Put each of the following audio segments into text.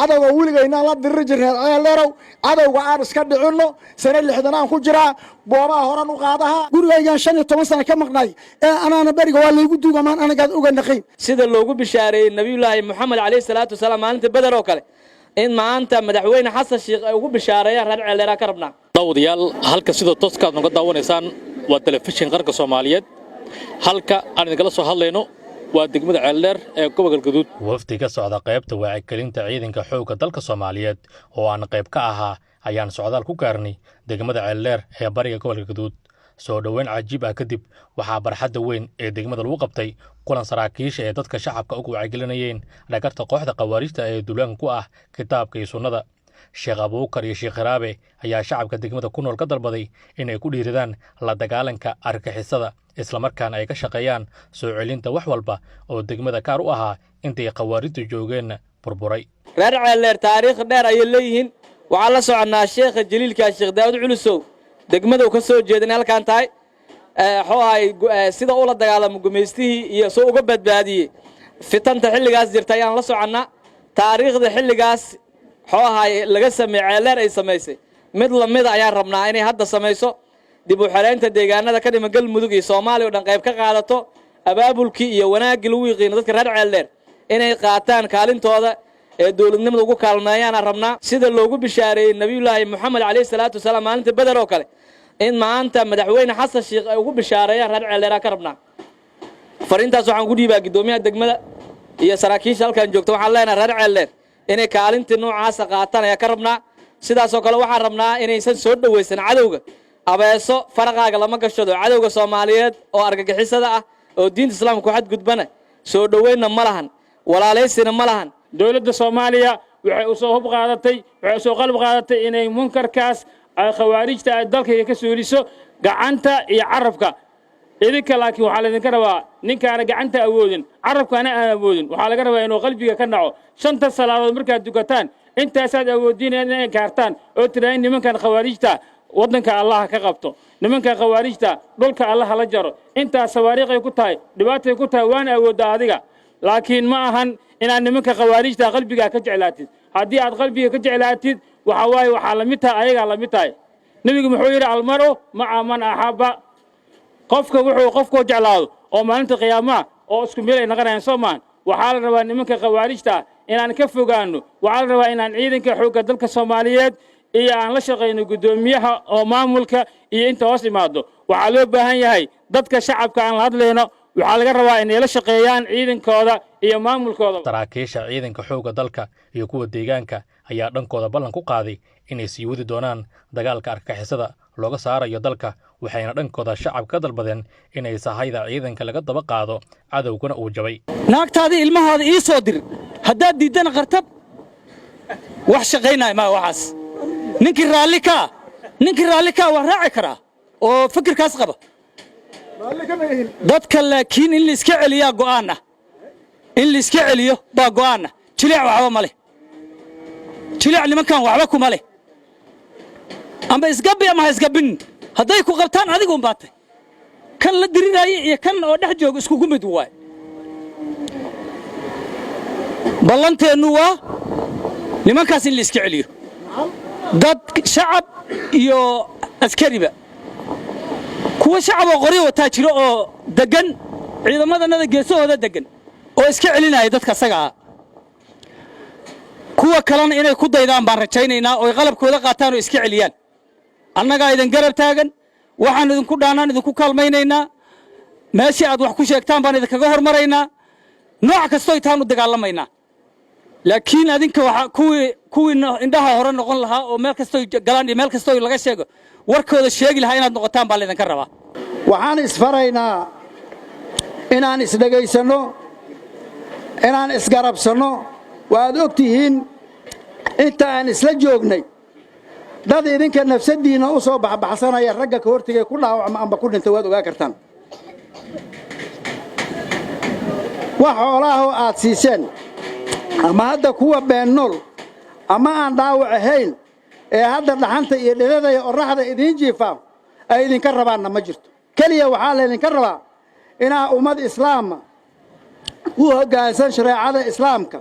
adawga wiligeena la dirir jirnay ceeleerow adawga aan iska dhicino sanad 60 aan ku jiraa boobaha horan u qaadaha gurigaygan 15 sano ka maqnay ee anaana bariga waa laygu duugamaan anaga uga naqin sida loogu bishaareeyay nabiyullaahi maxamed alayhi salaatu wasalaam maalinta badar oo kale in maanta madaxweyne xasan sheekh ay ugu bishaareeyaan reer ceeleera ka rabnaa dawadayaal halka sida tooska aad naga daawanaysaan waa telefishin qaranka Soomaaliyeed halka aan idin soo hadlayno waa degmada Ceeldheer ee gobolka Galgaduud wafdiga socda qaybta wacyigelinta ciidanka xoogga dalka Soomaaliyeed oo aan qayb ka ahaa ayaan socdaal ku gaarnay degmada Ceeldheer ee bariga gobolka Galgaduud soo dhaweyn cajiib ah kadib waxaa barxadda weyn ee degmada lagu qabtay kulan saraakiisha ee dadka shacabka ugu wacyigelinayeen dhagarta kooxda qawaariijta ee duulaan ku ah kitaabka iyo sunnada Sheekh Abuukar iyo Sheekh Raabe ayaa shacabka degmada ku nool ka dalbaday inay ku dhiiradaan la dagaalanka argagixisada isla markaana ay ka shaqeeyaan soo celinta wax walba oo degmada kaar u ahaa intay qawaariijtu joogeen burburay reer Ceeldheer taariikh dheer ay leeyihiin waxa la soconaa Sheekh Jaliilka Sheekh Daawud Culusow degmada uu ka soo jeedin halkaan tahay sida uu la dagaalamo gumeystihii iyo soo uga badbaadiyay fitanta xilligaas jirtay ayaan la soconaa taariikhda xilligaas laga sameeyay Ceeldheer ay sameysay mid la mid ayaan rabnaa inay hadda sameyso dib u xareynta deegaanada ka dhiman Galmudug iyo Soomaaliya oo dhan qayb ka qaadato abaabulkii iyo wanaagii lagu yiqiin dadka reer Ceeldheer inay qaataan kaalintooda ee dawladnimada ugu kaalmeeyaan rabnaa sida loogu bishaareeyay nabiyullaahi maxamed alayhi salaatu wasalaam maalinta badar oo kale in maanta madaxweyne xasan sheekh ay ugu bishaareeyaan reer Ceeldheer ka rabnaa farintaas waxaan ku dhiibaa gudoomiyaha degmada iyo saraakiisha halkaan joogto waxaan leenahay reer Ceeldheer inay kaalinta noocaas qaataan ayaa ka rabnaa sidaas oo kale waxaan rabnaa inaysan soo dhaweysan cadawga abeeso farqaaga lama gashado cadawga Soomaaliyeed oo argagixisada ah oo diinta islaamka ku xad gudbana soo dhaweeyna ma lahan walaaleysiina ma lahan dawladda Soomaaliya waxay u soo hub qaadatay waxay soo qalab qaadatay inay munkarkaas ay khawaarijta dalka ka suuliso gacanta iyo carabka idinka laakiin waxa la idinka rabaa ninkaana gacanta awoodin carabkaana aan awoodin waxa laga rabaa inuu qalbiga ka dhaco shanta salaadood markaad dukataan intaas aad awoodinayaan inay kaartaan oo tiraayin nimankan khawaarijta wadanka Allah ka qabto nimanka khawaarijta dhulka Allah la jaro inta sawaariiqay ku tahay dhibaatay ku tahay waan awooda adiga laakiin ma ahan inaan nimanka khawaarijta qalbiga ka jeclaatid hadii aad qalbiga ka jeclaatid waxa la mid tahay ayaga la mid tahay nabiga wuxuu yiri almaro ma'a man ahaba qofka wuxuu qofku jeclaado oo maalinta qiyaamaha oo isku meel ay naqanayaan Soomaan waxa la rabaa nimanka khawaarijta inaan ka fogaano waxa la rabaa inaan ciidanka xoogga dalka Soomaaliyeed iyo aan la shaqeyno gudoomiyaha oo maamulka iyo inta hoos imaado waxa loo baahan yahay dadka shacabka aan la hadlayno waxa laga rabaa inay la shaqeeyaan ciidankooda iyo maamulkooda saraakiisha ciidanka xoogga dalka iyo kuwa deegaanka ayaa dhankooda ballan ku qaaday inay sii wadi doonaan dagaalka argagixisada looga saarayo dalka waxayna dhankooda shacabka ka dalbadeen inay sahayda ciidanka laga daba qaado cadawguna uu jabay naagtaada ilmahaada ii soo dir haddaad diidana qartab wax shaqeynay ma waxaas ninkii raalli ka waa raaci karaa oo fikirkaas qaba dadka laakiin in la iska celiyaa go'aan in la iska celiyo baa go'aan jilic waxba ma leh jilic nimankan waxba kuma leh amba isgabi ama isgabin hadday ku qabtaan adigu un baatay kan la dirinayay iyo kan oo dhex jooga isku gumid waay ballanteenu waa nimankaas in la iska celiyo dad shacab iyo askariba kuwa shacab oo qori wata jiro oo degan ciidamadana geesahooda degan oo iska celinaya dadka asaga kuwa kalena inay ku daydaan baan rajaynaynaa oo qalabkooda qaataan oo iska celiyaan annaga idin garab taagan waxaan idinku dhaanaan idinku kaalmaynaynaa meeshii aad wax ku sheegtaan baan idinkaga hormaraynaa nooc kasta oo taan u dagaalamaynaa laakiin adinka waxa kuwii indhaha hore noqon lahaa oo meel kasta galaan iyo meel kasta laga sheego warkooda sheegi lahaa inaad noqotaan baa idinka rabaa waxaan isfaraynaa inaan isdhageysano inaan isgarabsano waad ogtihiin inta aan isla joognay dad idinka nafsadiina u soo baxbaxsanaya ragga ka hortigay ku dhaawacma amba ku dhintay waad ogaa kartaan wax xoolaha aad siiseen ama hadda kuwa been nool ama aan dhaawac ahayn ee hadda dhaxanta iyo dhirada iyo oraxda idin jiifaa ay idinka rabaanna ma jirto kaliya waxaa la idinka rabaa inaa ummad islaama u hoggaansan shareecada islaamka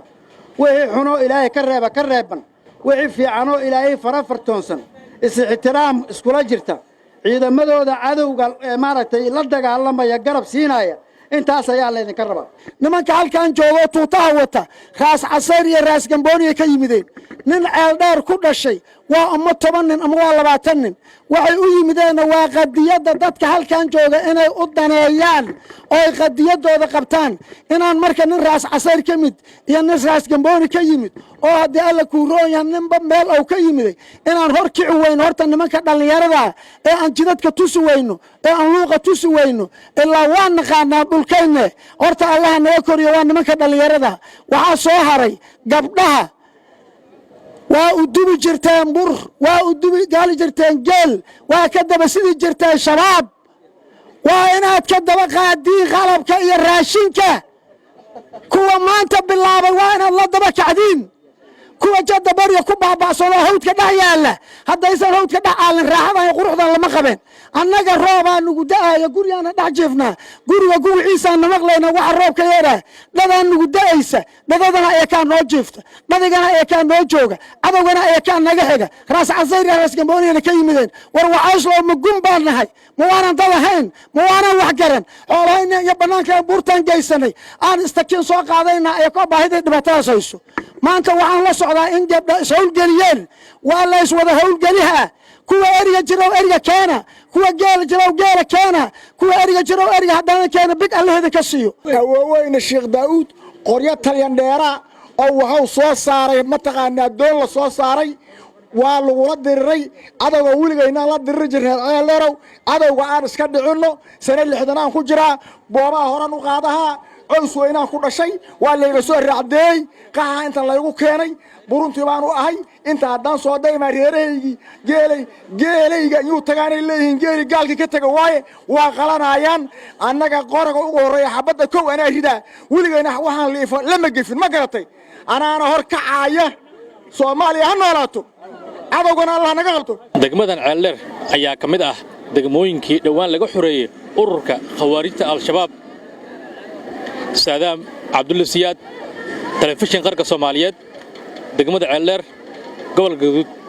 wixii xuno ilaahay ka reeban wixii fiicano ilaahay farafartoonsan is-ixtiraam iskula jirta ciidamadooda cadowga maaragtay la dagaalamaya garab siinaya intaas ayaa laydinka rabaa nimanka halkan joogo tuutaha wata raas casayr iyo raas gambooniya ka yimideen nin ceel dheer ku dhashay waa ama 10 nin ama waa 20 nin waxay u yimideen waa qadiyada dadka halkan jooga inay u daneeyaan oo ay qadiyadooda qabtaan inaan marka nin raas casayr ka mid iyo nin raas gambooni ka yimid oo hadii alla ku rooyan ninba meel oo ka yimid inaan hor kici weyno horta nimanka dhalinyarada ee aan jidadka tusi weyno ee aan luuqa tusi weyno ilaa waan naqaanaa dhulkayna horta Allah naga koriyo waa nimanka dhalinyarada waxa soo haray gabdhaha waa u dubi jirteen bur waa u dubi gaali jirteen geel waa ka daba sidii jirteen shabaab waa inaad ka daba qaadii qalabka iyo raashinka kuwa maanta bilaabay waa inaad la daba kacdiin kuwa jadda bariya ku baaba'sado hawdka dhex yaala haddaysan hawdka dhex aalin raaxada iyo quruxda lama qabeen annaga roobaa nugu da'aya guryaana dhex jiifnaa guriga guwiciisaan namaqlayna waxa roobka yeedhaa dhadaan nugu da'aysa dhadadana ayakaa noo jiifta dhadigana ayakaa noo jooga cadowgana ayakaa naga xiga raas casayr iyo raas gambooniyana ka yimideen war wacayslow ma gun baan nahay ma waanan dad ahayn ma waanan wax garan xoolahayna iyo bannaanka buurtaan geysanay aan istakiin soo qaadayna ayakoo baahida dhibaatadaas hayso maanta waxaan la socdaa in gabdha is-howlgeliyeen waa la iswada howlgeliha kuwa eriga jirow eriga keena kuwa geela jirow geela keena kuwa eriga jirow eriga haddana keena big allaheeda ka siiyo weyne sheekh daa'uud qoryo talyan dheera oo waxuu soo saaray mataqaanaa doon la soo saaray waa lagula diriray cadowga weligaynaan la diriri jirnay ceeleerow cadowga aan iska dhicinno sane 60 aan ku jiraa boobaha horan u qaadahaa cows weynaan ku dhashay waa layga soo raacdeey qaxa inta laygu keenay buruntii baan u ahay inta haddaan soo daymaa reerahaygii geelayga inuu tagaanay leeyihiin geeli gaalkii ka taga waaye waa qalanayaan annaga qoraga ugu horreeya xabadda kow anaa ridaa weligayna waxaan liifa lama gefin ma garatay anaana hor kacaaya soomaaliya ha noolaato cadowgana allah naga qabto degmadan ceeldheer ayaa ka mid ah degmooyinkii dhowaan laga xoreeyey ururka khawaarijta al-shabaab saadaam cabdulla siyaad telefishin qarka Soomaaliyeed degmada ceeldheer gobolka Gaduud